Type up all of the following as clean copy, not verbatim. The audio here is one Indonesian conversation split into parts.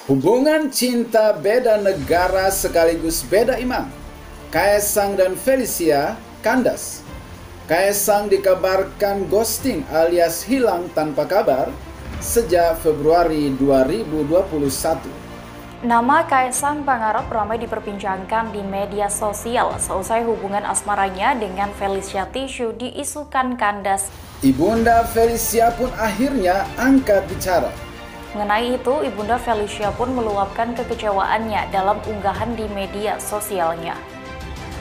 Hubungan cinta beda negara sekaligus beda iman. Kaesang dan Felicia kandas. Kaesang dikabarkan ghosting alias hilang tanpa kabar sejak Februari 2021. Nama Kaesang Pangarep ramai diperbincangkan di media sosial seusai hubungan asmaranya dengan Felicia Tissue diisukan kandas. Ibunda Felicia pun akhirnya angkat bicara. Mengenai itu, Ibunda Felicia pun meluapkan kekecewaannya dalam unggahan di media sosialnya.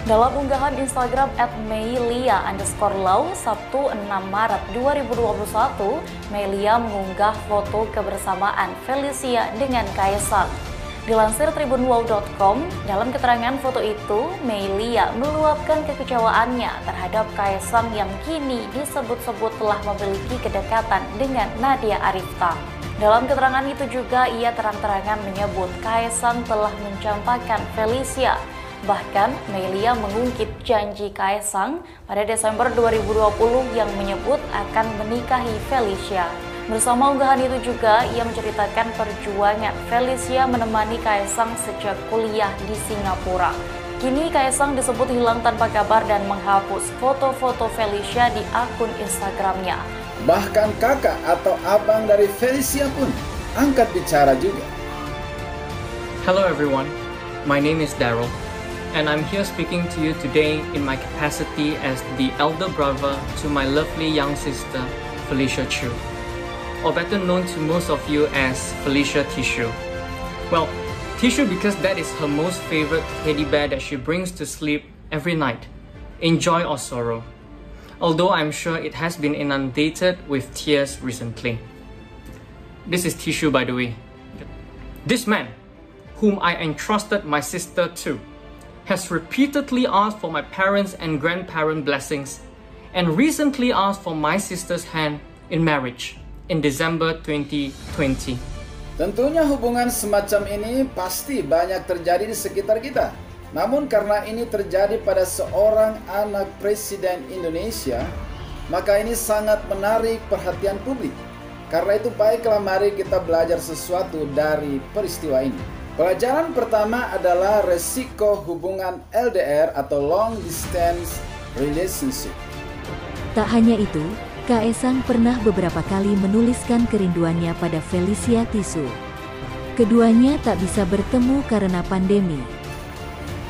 Dalam unggahan Instagram @meilia_law Sabtu 6 Maret 2021, Meilia mengunggah foto kebersamaan Felicia dengan Kaesang. Dilansir tribunwow.com, dalam keterangan foto itu, Meilia meluapkan kekecewaannya terhadap Kaesang yang kini disebut-sebut telah memiliki kedekatan dengan Nadia Arifta. Dalam keterangan itu juga ia terang-terangan menyebut Kaesang telah mencampakkan Felicia. Bahkan Meilia mengungkit janji Kaesang pada Desember 2020 yang menyebut akan menikahi Felicia. Bersama unggahan itu juga ia menceritakan perjuangan Felicia menemani Kaesang sejak kuliah di Singapura. Kini Kaesang disebut hilang tanpa kabar dan menghapus foto-foto Felicia di akun Instagramnya. Bahkan kakak atau abang dari Felicia pun angkat bicara juga. Hello everyone, my name is Daryl, and I'm here speaking to you today in my capacity as the elder brother to my lovely young sister, Felicia Chu, or better known to most of you as Felicia Tissue. Well, Tissue because that is her most favorite teddy bear that she brings to sleep every night, in joy or sorrow. Although I'm sure it has been inundated with tears recently. This is Tissue, by the way. This man, whom I entrusted my sister to, has repeatedly asked for my parents' and grandparent blessings, and recently asked for my sister's hand in marriage in December 2020. Tentunya hubungan semacam ini pasti banyak terjadi di sekitar kita. Namun karena ini terjadi pada seorang anak Presiden Indonesia, maka ini sangat menarik perhatian publik. Karena itu baiklah mari kita belajar sesuatu dari peristiwa ini. Pelajaran pertama adalah resiko hubungan LDR atau Long Distance Relationship. Tak hanya itu, Kaesang pernah beberapa kali menuliskan kerinduannya pada Felicia Tissue. Keduanya tak bisa bertemu karena pandemi.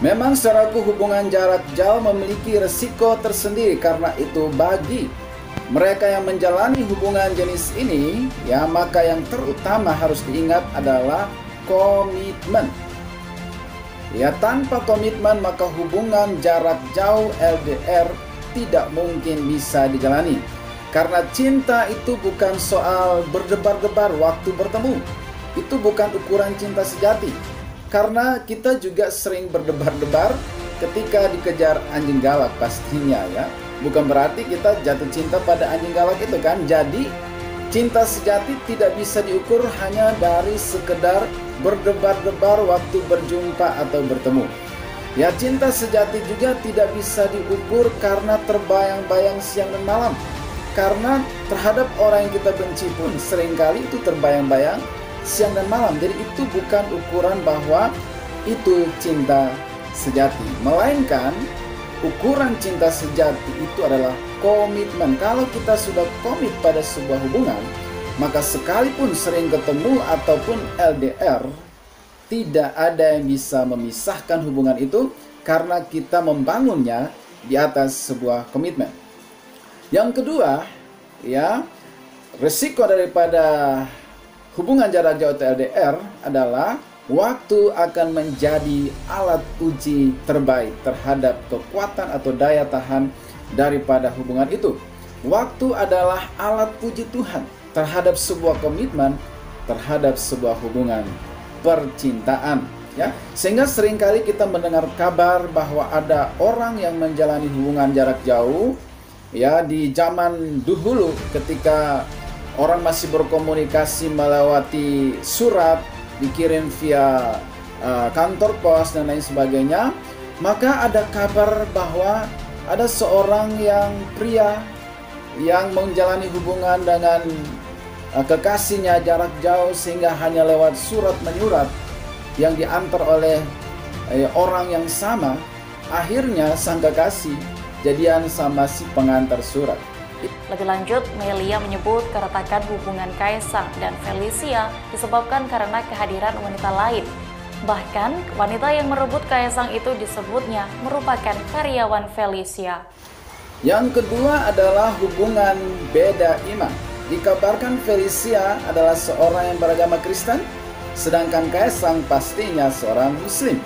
Memang secara hubungan jarak jauh memiliki resiko tersendiri, karena itu bagi mereka yang menjalani hubungan jenis ini, ya maka yang terutama harus diingat adalah komitmen. Ya, tanpa komitmen maka hubungan jarak jauh LDR tidak mungkin bisa dijalani. Karena cinta itu bukan soal berdebar-debar waktu bertemu. Itu bukan ukuran cinta sejati. Karena kita juga sering berdebar-debar ketika dikejar anjing galak pastinya ya. Bukan berarti kita jatuh cinta pada anjing galak itu kan. Jadi cinta sejati tidak bisa diukur hanya dari sekedar berdebar-debar waktu berjumpa atau bertemu. Ya, cinta sejati juga tidak bisa diukur karena terbayang-bayang siang dan malam. Karena terhadap orang yang kita benci pun seringkali itu terbayang-bayang siang dan malam. Jadi itu bukan ukuran bahwa itu cinta sejati, melainkan ukuran cinta sejati itu adalah komitmen. Kalau kita sudah komit pada sebuah hubungan, maka sekalipun sering ketemu ataupun LDR, tidak ada yang bisa memisahkan hubungan itu karena kita membangunnya di atas sebuah komitmen. Yang kedua, ya, resiko daripada hubungan jarak jauh atau LDR adalah waktu akan menjadi alat uji terbaik terhadap kekuatan atau daya tahan daripada hubungan itu. Waktu adalah alat uji Tuhan terhadap sebuah komitmen, terhadap sebuah hubungan percintaan. Ya, sehingga seringkali kita mendengar kabar bahwa ada orang yang menjalani hubungan jarak jauh, ya, di zaman dahulu ketika orang masih berkomunikasi melewati surat, dikirim via kantor pos dan lain sebagainya, maka ada kabar bahwa ada seorang yang pria yang menjalani hubungan dengan kekasihnya jarak jauh sehingga hanya lewat surat menyurat yang diantar oleh orang yang sama, akhirnya sang kekasih jadian sama si pengantar surat. Lebih lanjut, Melia menyebut keretakan hubungan Kaisang dan Felicia disebabkan karena kehadiran wanita lain. Bahkan, wanita yang merebut Kaisang itu disebutnya merupakan karyawan Felicia. Yang kedua adalah hubungan beda iman. Dikabarkan Felicia adalah seorang yang beragama Kristen, sedangkan Kaisang pastinya seorang Muslim.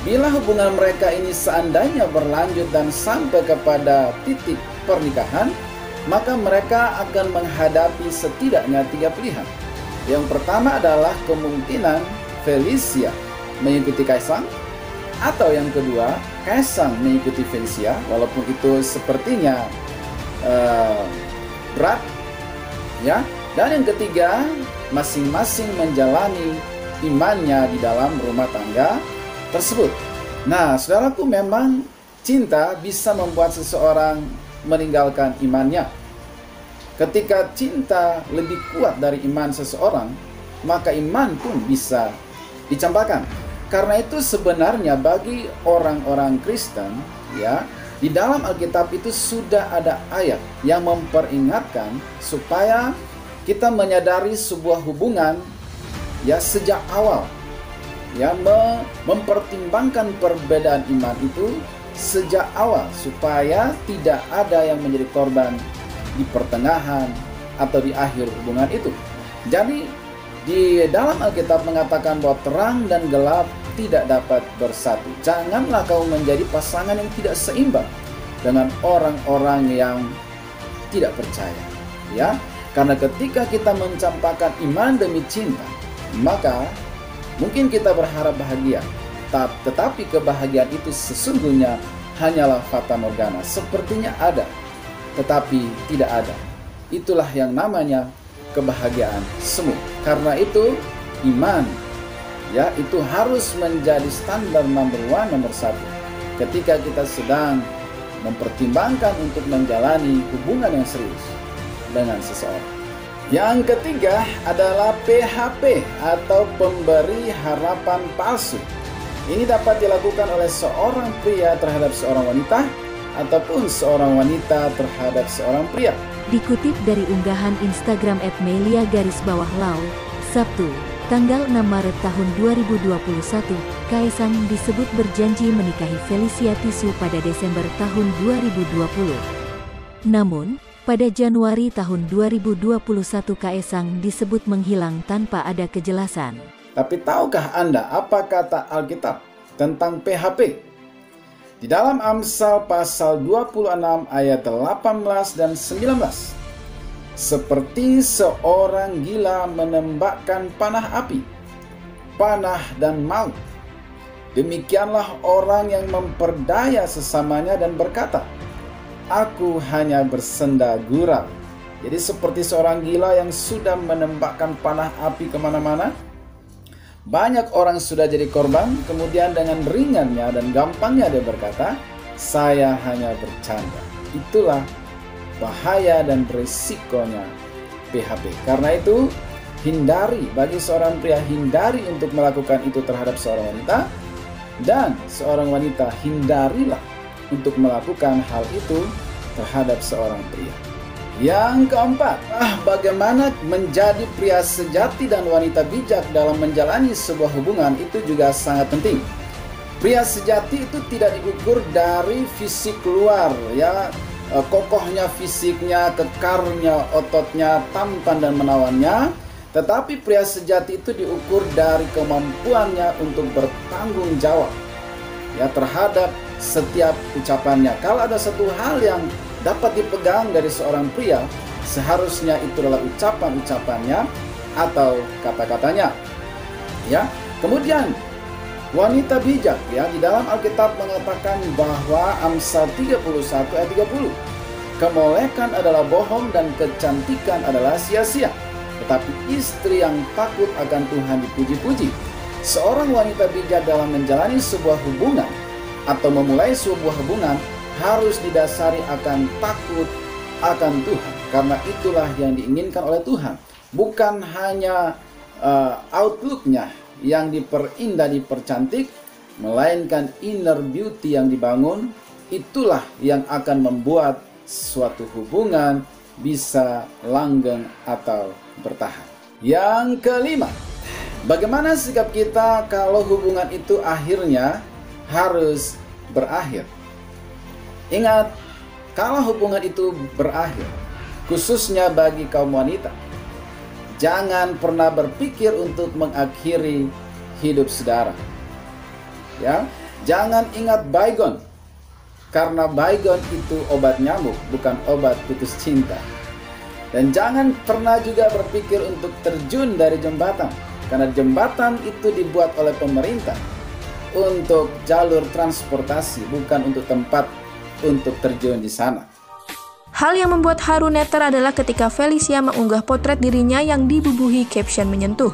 Bila hubungan mereka ini seandainya berlanjut dan sampai kepada titik pernikahan, maka mereka akan menghadapi setidaknya 3 pilihan. Yang pertama adalah kemungkinan Felicia mengikuti Kaisang, atau yang kedua Kaisang mengikuti Felicia, walaupun itu sepertinya berat, ya. Dan yang ketiga, masing-masing menjalani imannya di dalam rumah tangga tersebut. Nah, saudaraku, memang cinta bisa membuat seseorang meninggalkan imannya. Ketika cinta lebih kuat dari iman seseorang, maka iman pun bisa dicampakkan. Karena itu sebenarnya bagi orang-orang Kristen, ya, di dalam Alkitab itu sudah ada ayat yang memperingatkan supaya kita menyadari sebuah hubungan, ya, sejak awal, ya, mempertimbangkan perbedaan iman itu sejak awal supaya tidak ada yang menjadi korban di pertengahan atau di akhir hubungan itu. Jadi di dalam Alkitab mengatakan bahwa terang dan gelap tidak dapat bersatu. Janganlah kau menjadi pasangan yang tidak seimbang dengan orang-orang yang tidak percaya, ya. Karena ketika kita mencampakkan iman demi cinta, maka mungkin kita berharap bahagia, tetapi kebahagiaan itu sesungguhnya hanyalah fata morgana. Sepertinya ada, tetapi tidak ada. Itulah yang namanya kebahagiaan semu. Karena itu iman, ya, itu harus menjadi standar nomor 1 ketika kita sedang mempertimbangkan untuk menjalani hubungan yang serius dengan seseorang. Yang ketiga adalah PHP atau pemberi harapan palsu. Ini dapat dilakukan oleh seorang pria terhadap seorang wanita ataupun seorang wanita terhadap seorang pria. Dikutip dari unggahan Instagram @melia_lau, Sabtu, tanggal 6 Maret tahun 2021, Kaisang disebut berjanji menikahi Felicia Tisu pada Desember tahun 2020. Namun, pada Januari tahun 2021 Kaisang disebut menghilang tanpa ada kejelasan. Tapi tahukah Anda apa kata Alkitab tentang PHP? Di dalam Amsal pasal 26 ayat 18 dan 19. Seperti seorang gila menembakkan panah api, panah dan maut, demikianlah orang yang memperdaya sesamanya dan berkata, aku hanya bersenda gurau. Jadi seperti seorang gila yang sudah menembakkan panah api kemana-mana. Banyak orang sudah jadi korban, kemudian dengan ringannya dan gampangnya dia berkata, saya hanya bercanda. Itulah bahaya dan berisikonya PHP. Karena itu, hindari, bagi seorang pria, hindari untuk melakukan itu terhadap seorang wanita, dan seorang wanita hindarilah untuk melakukan hal itu terhadap seorang pria. Yang keempat, bagaimana menjadi pria sejati dan wanita bijak dalam menjalani sebuah hubungan itu juga sangat penting. Pria sejati itu tidak diukur dari fisik luar, ya, kokohnya fisiknya, kekarnya, ototnya, tampan dan menawannya. Tetapi pria sejati itu diukur dari kemampuannya untuk bertanggung jawab, ya, terhadap setiap ucapannya. Kalau ada satu hal yang dapat dipegang dari seorang pria, seharusnya itu adalah ucapan-ucapannya atau kata-katanya, ya. Kemudian wanita bijak, ya, di dalam Alkitab mengatakan bahwa Amsal 31 ayat 30, kemolekan adalah bohong dan kecantikan adalah sia-sia, tetapi istri yang takut akan Tuhan dipuji-puji. Seorang wanita bijak dalam menjalani sebuah hubungan atau memulai sebuah hubungan harus didasari akan takut akan Tuhan, karena itulah yang diinginkan oleh Tuhan. Bukan hanya outlook-nya yang diperindah, dipercantik, melainkan inner beauty yang dibangun. Itulah yang akan membuat suatu hubungan bisa langgeng atau bertahan. Yang kelima, bagaimana sikap kita kalau hubungan itu akhirnya harus berakhir? Ingat, kalau hubungan itu berakhir, khususnya bagi kaum wanita, jangan pernah berpikir untuk mengakhiri hidup saudara. Ya, jangan ingat bygone, karena bygone itu obat nyamuk, bukan obat putus cinta. Dan jangan pernah juga berpikir untuk terjun dari jembatan, karena jembatan itu dibuat oleh pemerintah untuk jalur transportasi, bukan untuk tempat untuk terjun di sana. Hal yang membuat haru Nether adalah ketika Felicia mengunggah potret dirinya yang dibubuhi caption menyentuh.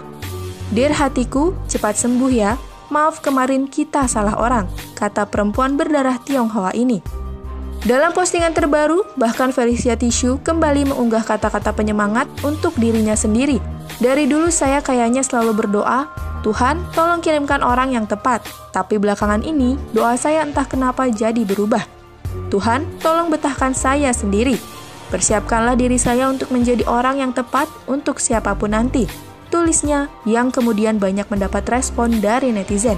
"Dear hatiku, cepat sembuh ya. Maaf kemarin kita salah orang," kata perempuan berdarah Tionghoa ini. Dalam postingan terbaru, bahkan Felicia Tissue kembali mengunggah kata-kata penyemangat untuk dirinya sendiri. "Dari dulu saya kayaknya selalu berdoa, Tuhan tolong kirimkan orang yang tepat. Tapi belakangan ini, doa saya entah kenapa jadi berubah. Tuhan tolong betahkan saya sendiri. Persiapkanlah diri saya untuk menjadi orang yang tepat untuk siapapun nanti," tulisnya yang kemudian banyak mendapat respon dari netizen.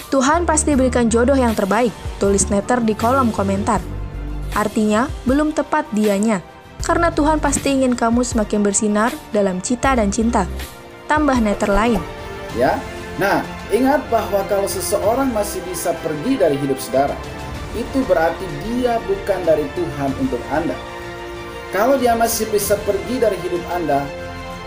"Tuhan pasti berikan jodoh yang terbaik," tulis Nether di kolom komentar. Artinya, belum tepat dianya, karena Tuhan pasti ingin kamu semakin bersinar dalam cita dan cinta, tambah Nether lain. Ya, nah ingat bahwa kalau seseorang masih bisa pergi dari hidup saudara, itu berarti dia bukan dari Tuhan untuk Anda. Kalau dia masih bisa pergi dari hidup Anda,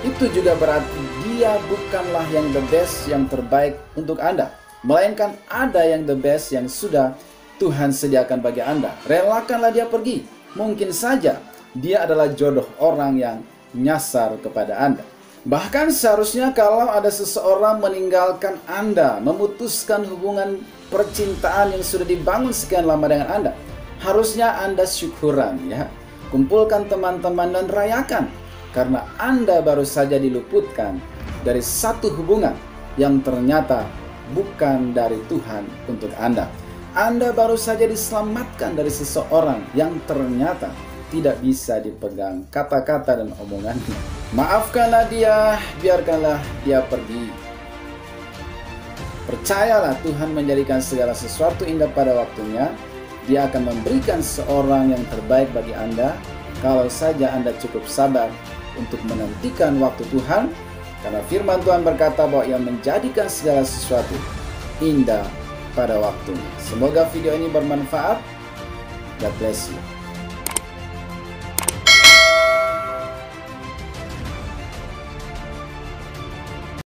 itu juga berarti dia bukanlah yang the best, yang terbaik untuk Anda, melainkan ada yang the best yang sudah Tuhan sediakan bagi Anda. Relakanlah dia pergi. Mungkin saja dia adalah jodoh orang yang nyasar kepada Anda. Bahkan seharusnya kalau ada seseorang meninggalkan Anda, memutuskan hubungan percintaan yang sudah dibangun sekian lama dengan Anda, harusnya Anda syukuran ya. Kumpulkan teman-teman dan rayakan, karena Anda baru saja diluputkan dari satu hubungan yang ternyata bukan dari Tuhan untuk Anda. Anda baru saja diselamatkan dari seseorang yang ternyata tidak bisa dipegang kata-kata dan omongannya. Maafkanlah dia, biarkanlah dia pergi. Percayalah, Tuhan menjadikan segala sesuatu indah pada waktunya. Dia akan memberikan seorang yang terbaik bagi Anda, kalau saja Anda cukup sabar untuk menantikan waktu Tuhan. Karena firman Tuhan berkata bahwa Ia menjadikan segala sesuatu indah pada waktunya. Semoga video ini bermanfaat. God bless you.